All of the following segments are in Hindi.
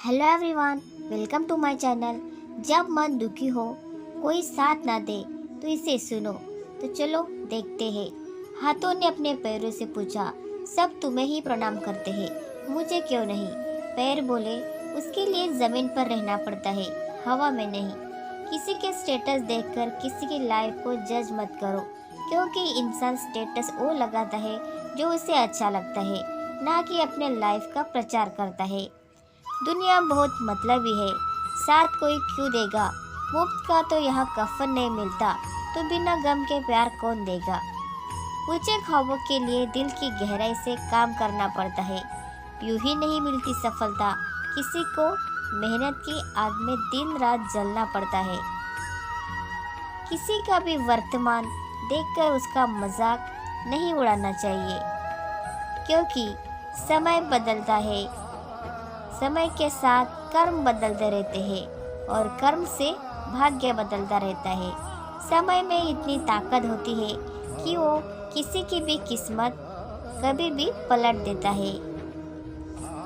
Hello everyone, welcome to my channel. जब मन दुखी हो, कोई साथ ना दे तो इसे सुनो। तो चलो देखते हैं। हाथों ने अपने पैरों से पूछा, सब तुम्हें ही प्रणाम करते हैं, मुझे क्यों नहीं? पैर बोले, उसके लिए जमीन पर रहना पड़ता है, हवा में नहीं। किसी के स्टेटस देखकर किसी की लाइफ को जज मत करो, क्योंकि इंसान स्टेटस वो लगाता है जो उसे अच्छा लगता है, ना कि अपने लाइफ का प्रचार करता है। दुनिया बहुत मतलबी है, साथ कोई क्यों देगा? मुफ्त का तो यहाँ कफन नहीं मिलता, तो बिना गम के प्यार कौन देगा? ऊंचे ख्वाबों के लिए दिल की गहराई से काम करना पड़ता है। यूं ही नहीं मिलती सफलता, किसी को मेहनत की आग में दिन रात जलना पड़ता है। किसी का भी वर्तमान देखकर उसका मजाक नहीं उड़ाना चाहिए, क्योंकि समय बदलता है। समय के साथ कर्म बदलते रहते हैं और कर्म से भाग्य बदलता रहता है। समय में इतनी ताकत होती है कि वो किसी की भी किस्मत कभी भी पलट देता है।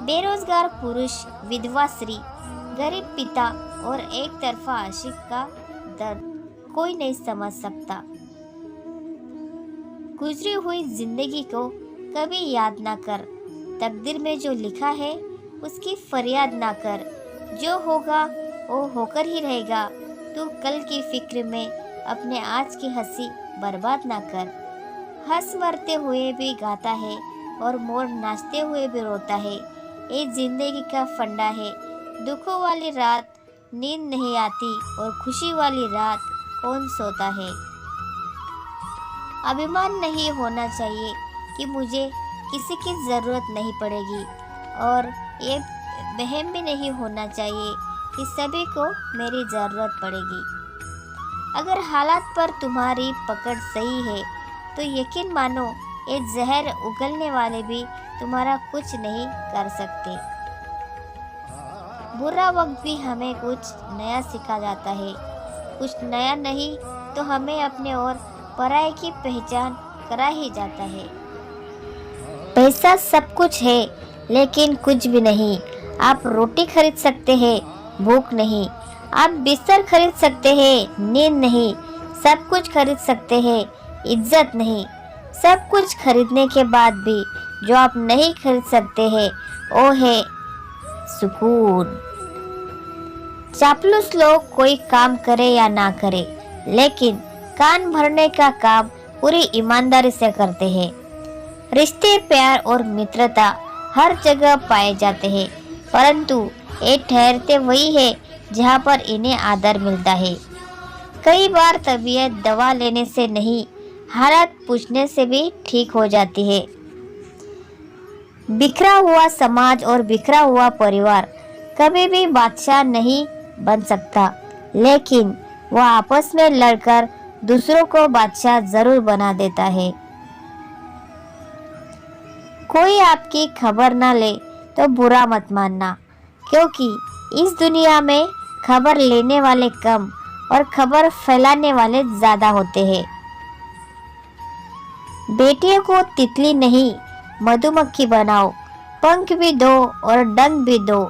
बेरोजगार पुरुष, विधवा स्त्री, गरीब पिता और एक तरफा आशिक का दर्द कोई नहीं समझ सकता। गुजरी हुई जिंदगी को कभी याद ना कर, तकदीर में जो लिखा है उसकी फरियाद ना कर। जो होगा वो होकर ही रहेगा। तू कल की फिक्र में अपने आज की हंसी बर्बाद ना कर। हंस मरते हुए भी गाता है और मोर नाचते हुए भी रोता है। ये जिंदगी का फंडा है। दुखों वाली रात नींद नहीं आती और खुशी वाली रात कौन सोता है। अभिमान नहीं होना चाहिए कि मुझे किसी की ज़रूरत नहीं पड़ेगी, और ये वहम भी नहीं होना चाहिए कि सभी को मेरी ज़रूरत पड़ेगी। अगर हालात पर तुम्हारी पकड़ सही है तो यकीन मानो, ये जहर उगलने वाले भी तुम्हारा कुछ नहीं कर सकते। बुरा वक्त भी हमें कुछ नया सिखा जाता है। कुछ नया नहीं तो हमें अपने और पराये की पहचान करा ही जाता है। पैसा सब कुछ है, लेकिन कुछ भी नहीं। आप रोटी खरीद सकते हैं, भूख नहीं। आप बिस्तर खरीद सकते हैं, नींद नहीं। सब कुछ खरीद सकते हैं, इज्जत नहीं। सब कुछ खरीदने के बाद भी जो आप नहीं खरीद सकते हैं वो है सुकून। चापलूस लोग कोई काम करे या ना करे, लेकिन कान भरने का काम पूरी ईमानदारी से करते हैं। रिश्ते, प्यार और मित्रता हर जगह पाए जाते हैं, परंतु ये ठहरते वही है जहाँ पर इन्हें आदर मिलता है। कई बार तबीयत दवा लेने से नहीं, हालात पूछने से भी ठीक हो जाती है। बिखरा हुआ समाज और बिखरा हुआ परिवार कभी भी बादशाह नहीं बन सकता, लेकिन वह आपस में लड़कर दूसरों को बादशाह जरूर बना देता है। कोई आपकी खबर ना ले तो बुरा मत मानना, क्योंकि इस दुनिया में खबर लेने वाले कम और खबर फैलाने वाले ज़्यादा होते हैं। बेटियों को तितली नहीं, मधुमक्खी बनाओ। पंख भी दो और डंक भी दो।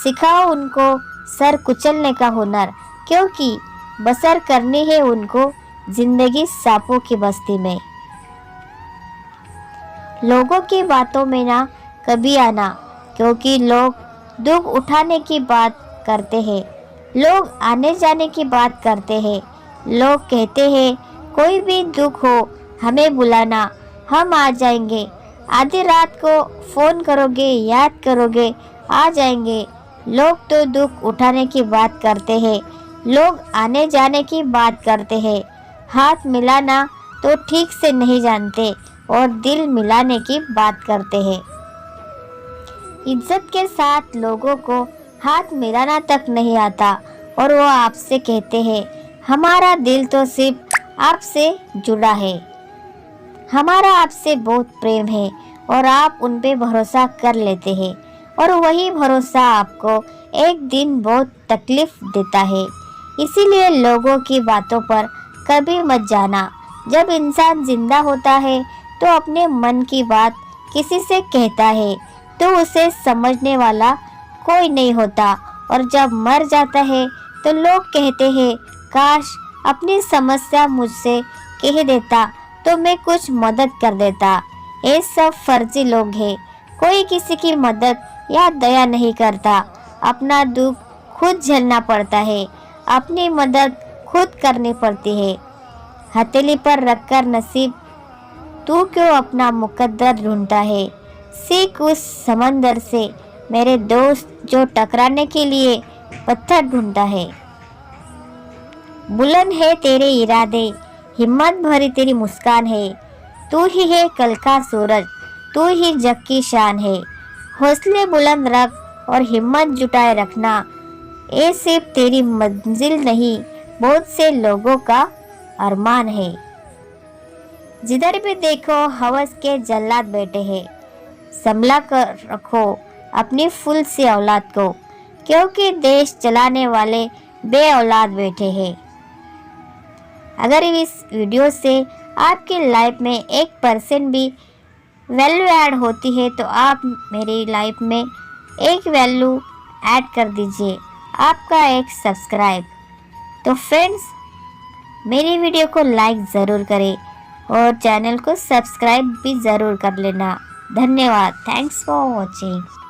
सिखाओ उनको सर कुचलने का हुनर, क्योंकि बसर करनी है उनको जिंदगी सांपों की बस्ती में। लोगों की बातों में ना कभी आना, क्योंकि लोग दुख उठाने की बात करते हैं। लोग आने जाने की बात करते हैं। लोग कहते हैं कोई भी दुख हो हमें बुलाना, हम आ जाएंगे। आधी रात को फ़ोन करोगे, याद करोगे, आ जाएंगे। लोग तो दुख उठाने की बात करते हैं, लोग आने जाने की बात करते हैं। हाथ मिलाना तो ठीक से नहीं जानते और दिल मिलाने की बात करते हैं। इज्जत के साथ लोगों को हाथ मिलाना तक नहीं आता, और वो आपसे कहते हैं हमारा दिल तो सिर्फ आपसे जुड़ा है, हमारा आपसे बहुत प्रेम है, और आप उन पे भरोसा कर लेते हैं, और वही भरोसा आपको एक दिन बहुत तकलीफ देता है। इसीलिए लोगों की बातों पर कभी मत जाना। जब इंसान जिंदा होता है तो अपने मन की बात किसी से कहता है तो उसे समझने वाला कोई नहीं होता, और जब मर जाता है तो लोग कहते हैं काश अपनी समस्या मुझसे कह देता तो मैं कुछ मदद कर देता। ये सब फर्जी लोग हैं, कोई किसी की मदद या दया नहीं करता। अपना दुख खुद झेलना पड़ता है, अपनी मदद खुद करनी पड़ती है। हथेली पर रखकर नसीब तू क्यों अपना मुकद्दर ढूंढता है? सीख उस समंदर से मेरे दोस्त जो टकराने के लिए पत्थर ढूंढता है। बुलंद है तेरे इरादे, हिम्मत भरी तेरी मुस्कान है। तू ही है कल का सूरज, तू ही जग की शान है। हौसले बुलंद रख और हिम्मत जुटाए रखना, ये सिर्फ तेरी मंजिल नहीं बहुत से लोगों का अरमान है। जिधर भी देखो हवस के जल्लाद बैठे हैं, संभला कर रखो अपनी फूल सी औलाद को, क्योंकि देश चलाने वाले बे औलाद बैठे हैं। अगर इस वीडियो से आपकी लाइफ में 1% भी वैल्यू ऐड होती है तो आप मेरी लाइफ में एक वैल्यू ऐड कर दीजिए, आपका एक सब्सक्राइब। तो फ्रेंड्स, मेरी वीडियो को लाइक ज़रूर करें और चैनल को सब्सक्राइब भी ज़रूर कर लेना। धन्यवाद। Thanks for watching.